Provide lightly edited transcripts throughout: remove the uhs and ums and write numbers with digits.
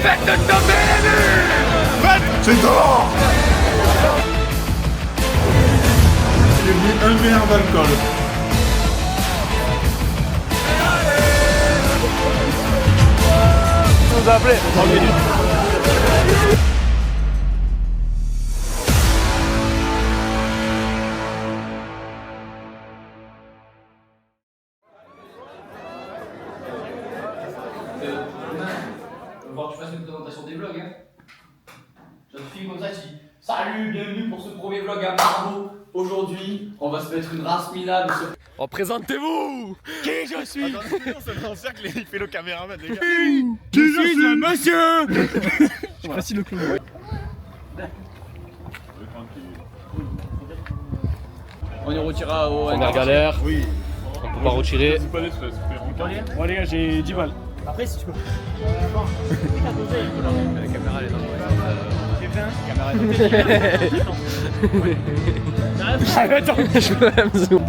Faites de tomber les murs. Faites. C'est tort. J'ai mis un verre d'alcool. Vous appelez 3 minutes. Voir que tu fasses une présentation des vlogs, hein. Je te filme comme ça, tu dis salut, bienvenue pour ce premier vlog à Marbo. Aujourd'hui, on va se mettre une race minable sur. Oh, présentez-vous. Qui je suis? Attends, on se met en cercle et il fait le caméraman, les gars. Je suis un monsieur. Je précise le clown. On y retirera au. Première galère. Oui. On peut pas retirer. C'est pas des stress, frère. Bon les gars, j'ai 10 balles. Après si tu peux. La caméra elle est dans le Attends, je veux la zoom.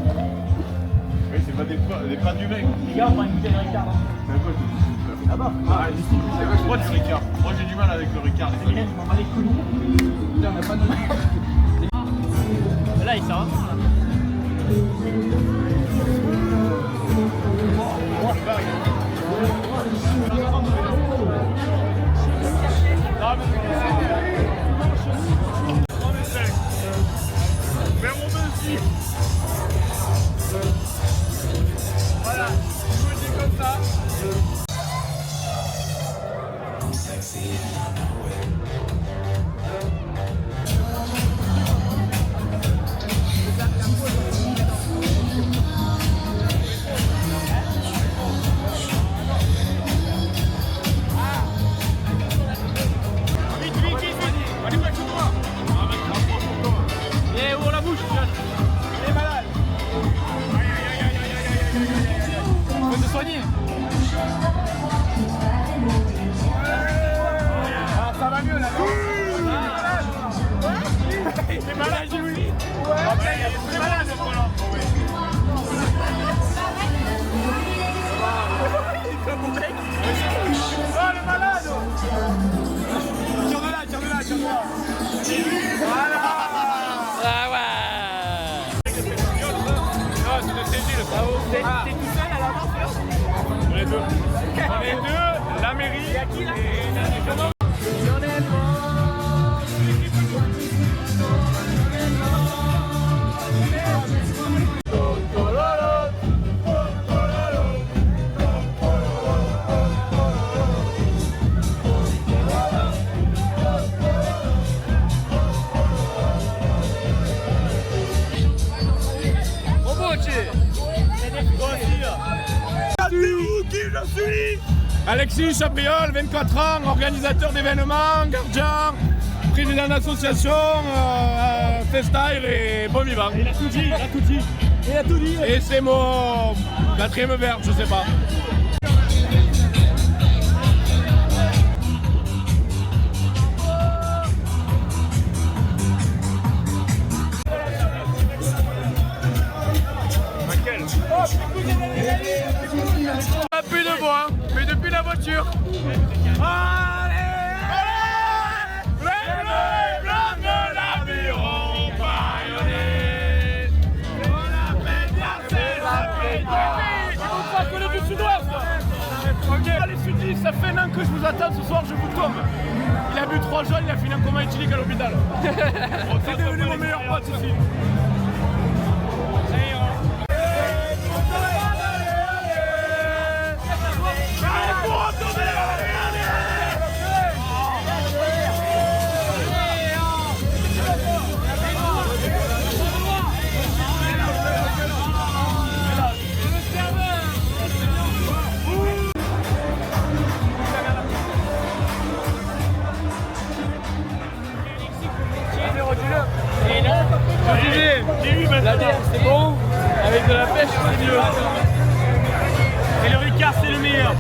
Oui, c'est pas des pas du mec. Les gars, on prend une bouteille de Ricard. C'est quoi Ah bah, c'est quoi, je crois du Ricard. Moi j'ai du mal avec le Ricard. je m'en bats les couilles. Putain, on a pas de. Là, il s'en va. Voilà, je vous dis comme ça. Et ouvre la bouche, jeune. Il est malade. Faut te soigner. Ah, ça va mieux là, non? T'es malade, j'ai oui. T'es malade, oh, le malade! Tire de là, tire de là, tire de là. Voilà! Ah ouais! Non, c'est de CG le bravo. T'es tout seul à l'avance là? On est deux. On est deux, la mairie et la Qui je suis? Alexis Chabriol, 24 ans, organisateur d'événements, gardien, président d'association, Festyle et bon vivant. Il a tout dit, il a tout dit. Il a tout dit. Et c'est mon 4e verre, je sais pas. On a plus de bois, mais depuis la voiture. Allez, les blancs de l'aviron baïonnés. On appelle bien, c'est la fête. On passe le but sud-ouest. Ok, les sudistes, ça fait un an que je vous attends, ce soir je vous tombe. Il a bu 3 jaunes, il a fini en coma éthylique à l'hôpital. C'est devenu mon meilleur pote ici. La bière c'est bon, avec de la pêche c'est mieux. Et le Ricard c'est le meilleur.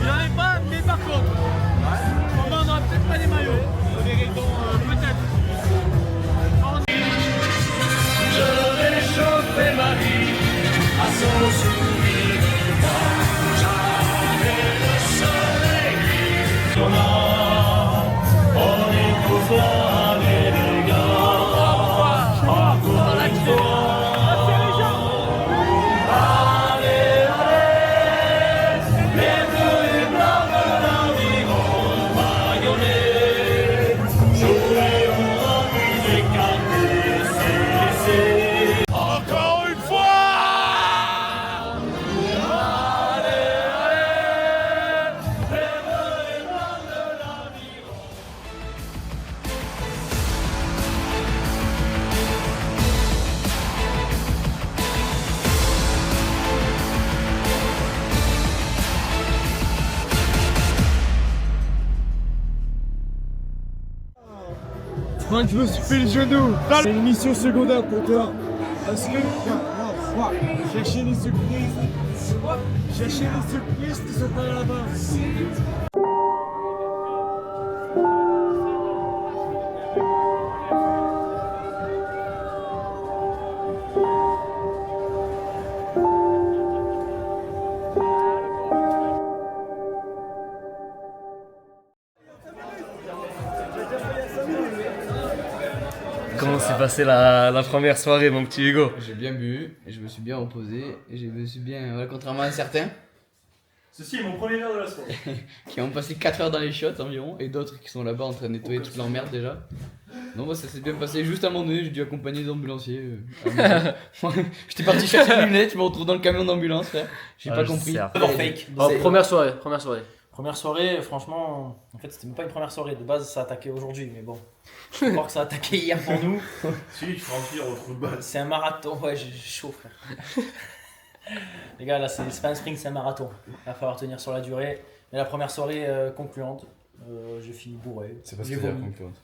J'en ai pas, mais par contre, on vendra peut-être pas des maillots. Des rayons peut-être. Je vais chauffer ma vie à son sourire. Moi, je me suis fait le genou. C'est une mission secondaire pour toi. Parce que, chercher les surprises. Chercher les surprises qui sont pas là-bas. Comment s'est passée la première soirée, mon petit Hugo? J'ai bien bu, et je me suis bien reposé, et je me suis bien, voilà, contrairement à certains Ceci est mon premier verre de la soirée. qui ont passé 4 heures dans les chiottes environ, et d'autres qui sont là-bas en train de nettoyer toute leur merde déjà. Non, moi ça s'est bien passé, juste à un moment donné, j'ai dû accompagner des ambulanciers. J'étais parti chercher des lunettes, je me retrouve dans le camion d'ambulance, frère. J'ai pas compris. D'abord fake. Première soirée. Première soirée, franchement, en fait c'était même pas une première soirée, de base ça attaquait aujourd'hui, mais bon. Je crois que ça a attaqué hier pour nous. Si, tu remplis au trou de balle. C'est un marathon, ouais, j'ai chaud frère. Les gars, là c'est pas un sprint, c'est un marathon. Il va falloir tenir sur la durée. Mais la première soirée concluante, j'ai fini bourré. C'est pas ce J'ai que j'ai vomi. concluante.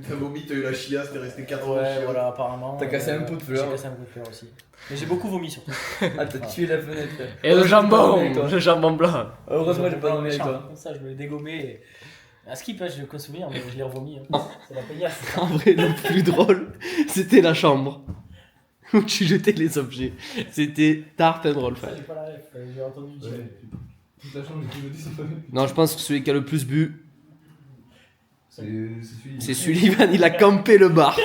T'as vomi, t'as eu la chiasse, t'es resté 4 heures. Ouais, voilà, apparemment. T'as cassé un pot de fleurs. J'ai cassé un pot de fleurs aussi. Mais j'ai beaucoup vomi surtout. Ah, t'as tué la fenêtre. Et le jambon blanc. Heureusement, j'ai pas dormi avec toi. Comme ça, je me l'ai dégommé. À Skip, je l'ai qu'un souvenir, mais je l'ai revomi. C'est la paillasse. En vrai, le plus drôle, c'était la chambre où tu jetais les objets. C'était tarte drôle, frère. J'ai pas la ref, j'ai entendu dire. Toute la chambre, j'ai tout dit, c'est pas Non, je pense que celui qui a le plus bu, celui. c'est Sullivan. Il a campé le bar.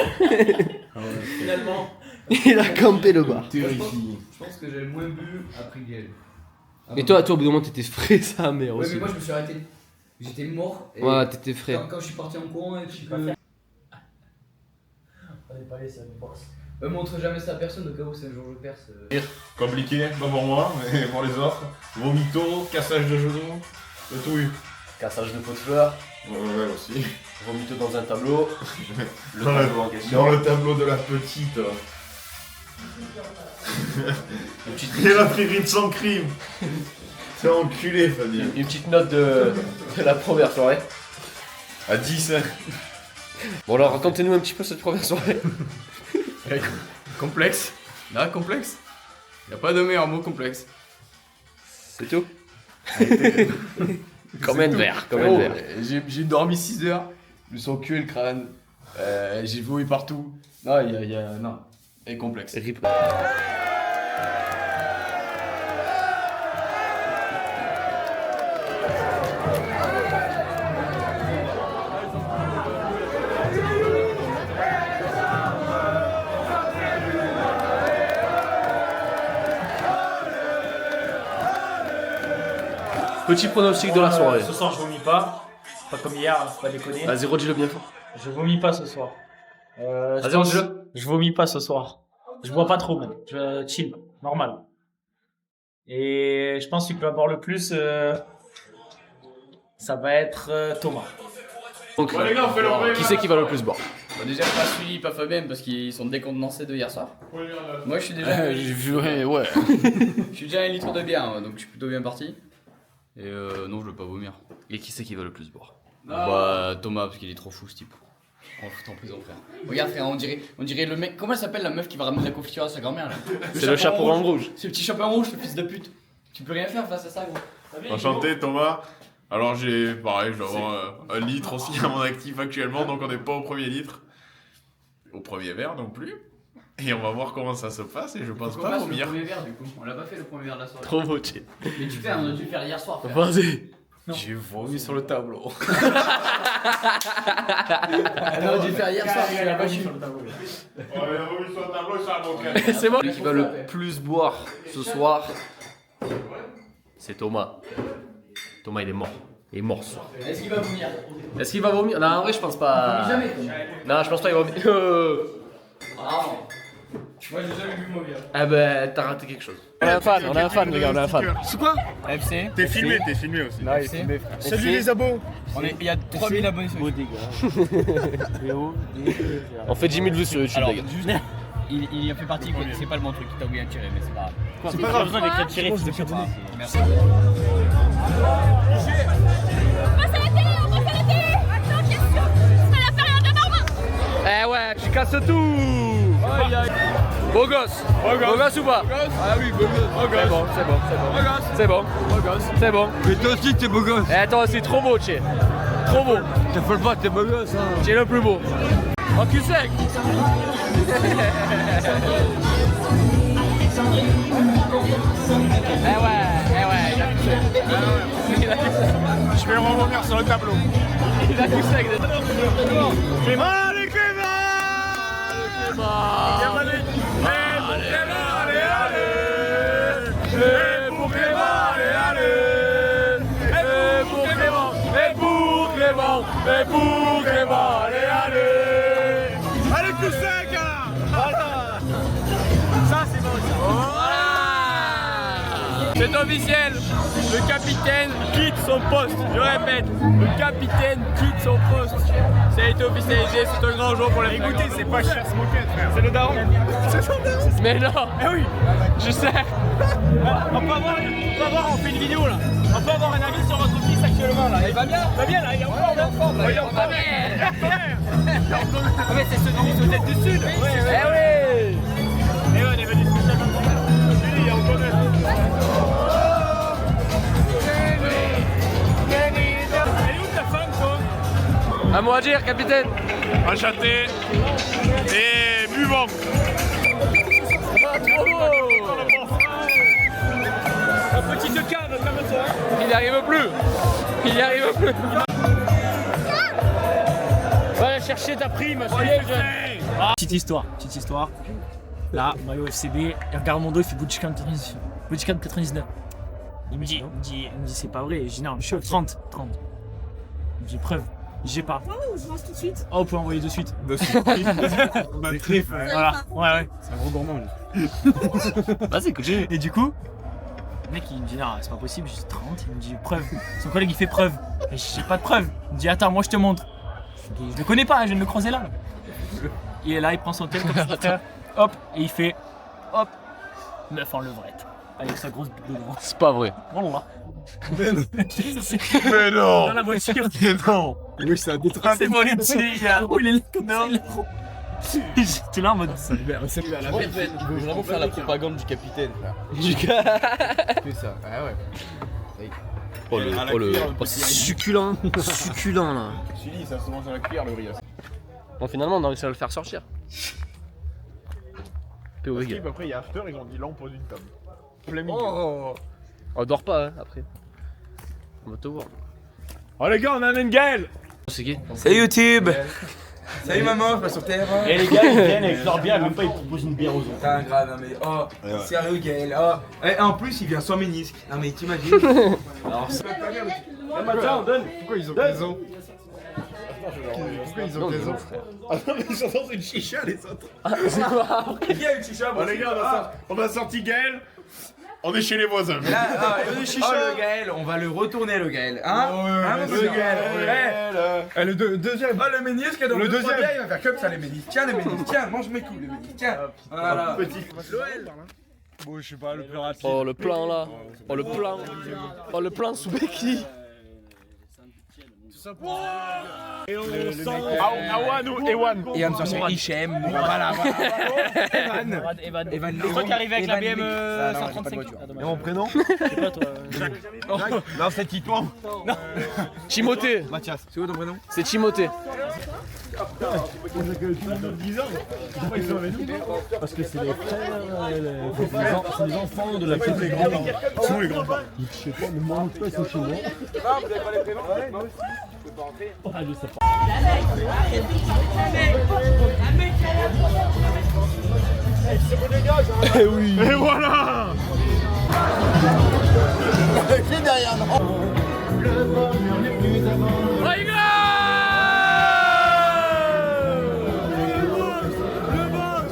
Finalement. Il a campé le bar. Je pense que j'ai le moins bu après Gaël. Et toi, au bout d'un moment, t'étais frais, ça, mais Ouais, aussi. mais moi je me suis arrêté. J'étais mort. Et Ouais, t'étais frais. quand je suis parti en courant, un petit peu. On est pas allé, c'est une boxe. Montre jamais ça à personne au cas où c'est un jour je perce. Compliqué, pas pour moi, mais pour les autres. Vomito, cassage de genoux, de tout eu. Cassage de pot de fleurs, Ouais, aussi. vomito dans un tableau. Le Dans, tableau en question. dans le tableau de la petite. Il a pris ride sans crime. C'est enculé, Fabien. Une petite note de la première soirée. À 10, hein. Bon, alors racontez-nous un petit peu cette première soirée. Complexe. Là, complexe. Y a pas de meilleur mot, complexe. C'est tout. Combien de verres Oh, j'ai dormi 6 heures. Je me suis enculé le crâne. J'ai vomi partout. Non, non. Et complexe. Rip. Petit pronostic de la soirée. Ce soir, je vomis pas. Pas comme hier, faut pas déconner. Vas-y, redis-le bien fort. Je vomis pas ce soir. Vas-y, redis-le. Je vomis pas ce soir. Je bois pas trop même. Je chill, normal. Et je pense qu'il peut avoir le plus. Ça va être Thomas. Donc, les gars, on fait le premier. qui c'est qui va le plus boire? Bah, déjà, pas Sully, pas Fabien parce qu'ils sont décontenancés de hier soir. Moi je suis déjà. J'ai vu, ouais. Je suis déjà 1 litre de bière, donc je suis plutôt bien parti. Et non, je veux pas vomir. Et qui c'est qui va le plus boire? Bah, Thomas, parce qu'il est trop fou ce type. On le fout en prison, frère. Regarde, frère, on dirait le mec. Comment elle s'appelle la meuf qui va ramener la confiture à sa grand-mère là? C'est le chaperon rouge. C'est le petit chaperon rouge, le fils de pute. Tu peux rien faire face à ça, gros. Enchanté, Thomas. Alors, pareil, je dois avoir 1 litre aussi à mon actif actuellement, donc on n'est pas au premier litre. Au premier verre non plus. Et on va voir comment ça se passe, et je pense pas Le vomir. premier verre, du coup. On l'a pas fait le premier verre de la soirée. Trop motivé. Mais tu fais, on a dû le faire hier soir, frère. Vas-y. J'ai vomi sur le tableau. On a dû le faire hier soir, je l'ai pas su. On a vomi sur le tableau, et ça a C'est bon. Celui qui va le plus boire ce soir, c'est Thomas. Thomas, il est mort. Il est mort ce soir. Est-ce qu'il va vomir? Est-ce qu'il va vomir? Non, en vrai, je pense pas. Jamais, Thomas. Non, je pense pas qu'il va vomir. Ah non. Moi j'ai jamais vu vomir. Ah ben, t'as raté quelque chose. On a un fan, les gars, on a un fan. C'est quoi? FC. T'es filmé aussi. Non, il est filmé, frère. Salut les abos. Il y a 3000 abonnés sur YouTube. On fait 10 000 vues sur YouTube, Alors, les gars. juste, il a fait partie, c'est pas le bon truc, t'as oublié de tirer, mais c'est pas grave. C'est pas grave. besoin d'écrire tirer, Je vais donner. Merci. On passe à la télé, on passe à la télé. Attends, bien sûr. Ça n'a fait rien de normal. casse tout. Beau gosse. Beau gosse ou pas? Ah oui, beau gosse. C'est bon, c'est bon, c'est bon. C'est bon. C'est bon. Mais toi aussi, t'es beau gosse. Et attends, c'est trop beau, Tché. Trop beau. T'as pas le droit, t'es beau gosse. Hein. Tché le plus beau. En cul sec. Eh ouais, il a cul sec. Je vais revenir sur le tableau. Il a cul sec. Allez, Clément! Allez, Et pour Clément, allez, allez. Et pour Clément, et pour Clément, et pour Clément, allez, allez. allez, coup sec, hein. Ça, c'est bon, ça. C'est officiel. Le capitaine quitte son poste. Je répète, le capitaine quitte son poste. Ça a été officialisé, c'est un grand jour pour les Écoutez, C'est pas cher ce moquette, frère. c'est le daron. Mais non, Eh oui. je sais. On peut avoir, on fait une vidéo là. On peut avoir un avis sur votre fils actuellement là. Il va bien. Il va bien là, il est en forme. Il est en forme. Mais c'est celui qui est du sud. Eh oui. Et on est venu spécialement. Julie, on connaît. Elle est où ta femme, toi? À moi à dire, capitaine. Enchanté et buvant. La petite cave comme ça. Il n'y arrive plus. Il n'y arrive plus. Va aller chercher ta prime, soyez jeune. Petite histoire. Là, maillot FCB, il regarde mon dos, il fait bootcamp 99. Il me dit c'est pas vrai. Je dis non, je suis 30. Il me dit preuve. J'ai pas. Ouais, je lance tout de suite. Oh, on peut envoyer de suite. Voilà, ouais. C'est un gros gourmand, lui. Vas-y, écoute. Et du coup, le mec il me dit non, c'est pas possible, j'ai 30. Il me dit preuve. Son collègue il fait preuve. Et j'ai pas de preuve. Il me dit attends, moi je te montre. Je le connais pas, je viens de le croiser là. Et là, il prend son tel comme ça. Hop, et il fait hop, meuf en levrette. Avec sa grosse bite de grand. C'est pas vrai. Voilà. Mais non. Dans la voiture. Mais non. Oui, c'est un détrain. C'est mon petit gars. Oh, il est là comme ça. J'étais là en mode. Il veut vraiment faire la propagande du capitaine, frère. Que ça. Ah ouais. Succulent. Succulent là. Chili, ça se mange à la cuillère, le riz. Bon, finalement, on a réussi à le faire sortir. POV. Après, il y a after, ils ont dit là, on pose une table. On dort pas hein, après. On va te voir. Oh les gars, on amène Gaël. C'est qui? C'est YouTube. Salut maman, je passe sur terre. Et les gars, ils viennent avec leur bière, même pas ils proposent une bière aux autres. T'es un gras, non mais oh, sérieux Gaël, oh. Et en plus il vient sans ménisque. Non mais t'imagines. Alors c'est pas bien. Tiens, donne. Pourquoi ils ont raison? Pourquoi ils ont raison, frère? Ah non, mais ils sont dans une chicha, les autres. C'est quoi? Il y a une chicha. Oh les gars, on a sorti Gaël. On est chez les voisins. Là, le Gaël, on va le retourner le Gaël. Hein? Le Gaël. Le deuxième. Ah le ménisque, donc le deuxième. Il va faire comme ça les ménisques. Tiens les ménisques, tiens, mange mes coups les ménisques. Tiens. Voilà. Petit. Bon, je sais pas, le plus rapide. Oh le plan là. Oh le plan. Oh le plan sous Becky. Awan ou Ewan? Et on s'en Hichem. Voilà. Evan. C'est toi qui arrives avec la BM 135. Et mon prénom? Je sais pas toi. Non, c'est Titouan. Timothée. Mathias. C'est quoi ton prénom? C'est Timothée. Parce que c'est les frères, c'est les enfants de la petite les grands. Tous les grands. Je sais pas, mais moi en tout cas c'est chez moi. Ah, je sais pas. Et oui. Et voilà.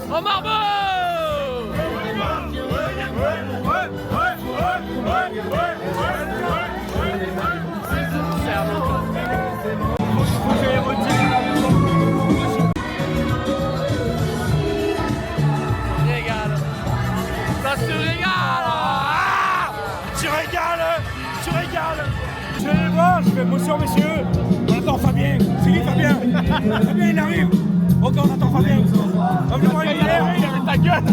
En marbre. Régale. Ça se régale. Ah, Tu régales. Je vais les voir, je fais bonsoir messieurs. Attends Fabien, c'est qui Fabien? Fabien il arrive. Oh Ok, on attend Fabien. Va me voir une bière, il avait ta gueule.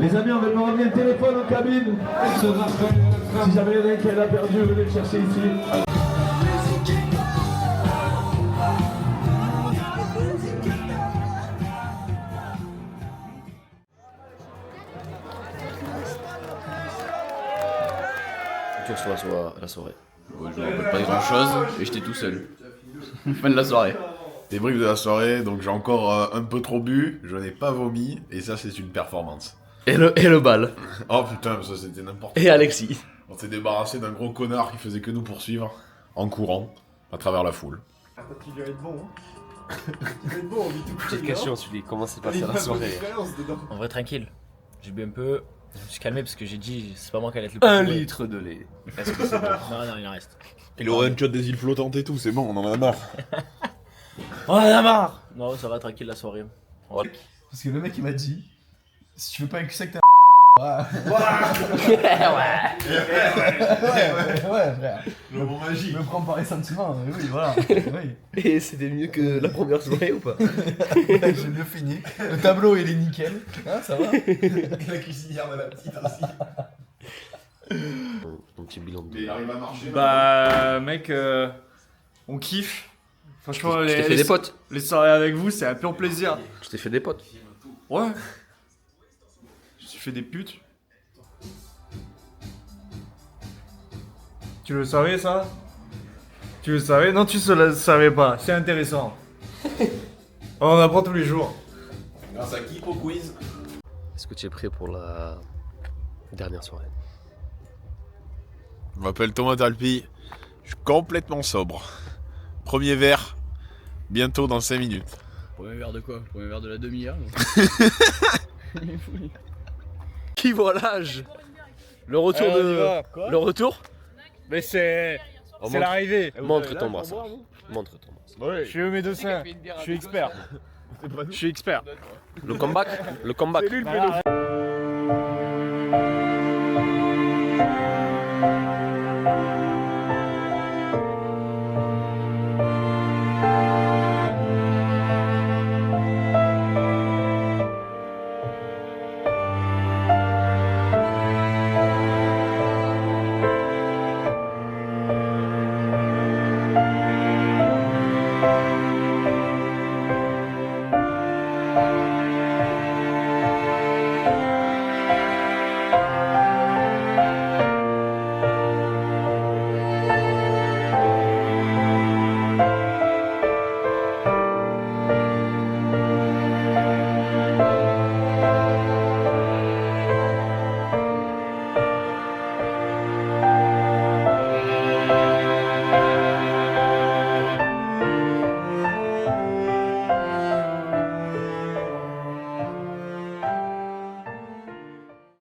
Les amis, on va me ramener le téléphone en cabine. Si jamais il y en a un qui l'a perdu, venez le chercher ici. Retour sur la soirée. Ouais, je me rappelle pas grand chose et j'étais tout seul. Fin de la soirée. Débrief de la soirée, donc j'ai encore un peu trop bu, je n'ai pas vomi, et ça c'est une performance. Et le bal. Oh putain, ça c'était n'importe quoi. Et Alexis. On s'est débarrassé d'un gros connard qui faisait que nous poursuivre, en courant, à travers la foule. Tu dois être bon, hein. Tu dois être bon, on vit tout Petite question, Sully, comment s'est passée la soirée? En vrai, tranquille. J'ai bu un peu. Je me suis calmé parce que j'ai dit, c'est pas moi qui allais être le plus. 1 bourré. litre de lait. Est-ce que c'est bon? Non, il en reste. Il aurait un shot des îles flottantes et tout, c'est bon, on en a marre. On en a marre! Non, ça va, tranquille la soirée. Parce que le mec il m'a dit, si tu veux pas écouter que t'as ouais, frère. Le mot magique. Me prends par les sentiments, oui, voilà. Oui. Et c'était mieux que la première soirée ou pas? Ouais, j'ai mieux fini. Le tableau il est nickel. Hein, ça va. La cuisinière de la petite aussi. Ton petit bilan de... Il arrive à marcher. Bah, mec, on kiffe. Franchement, Tu t'es fait des potes? les soirées avec vous, c'est un pur plaisir. Tu t'es fait des potes? Ouais. Je me suis fait des putes. Tu le savais, ça? Tu le savais? Non, tu le savais pas. C'est intéressant. On en apprend tous les jours. Grâce à qui pour quiz? Est-ce que tu es prêt pour la dernière soirée? Je m'appelle Thomas Talpi, je suis complètement sobre. Premier verre, bientôt dans 5 minutes. Premier verre de quoi? Premier verre de la demi-heure. Qui voit l'âge? Le retour de... Le retour? Mais c'est Oh, montre- l'arrivée. Montre ton bras, ça. Montre ton bras. Je suis au médecin. Je suis expert. Je suis expert. Le comeback? Le comeback. C'est lui le pédophile.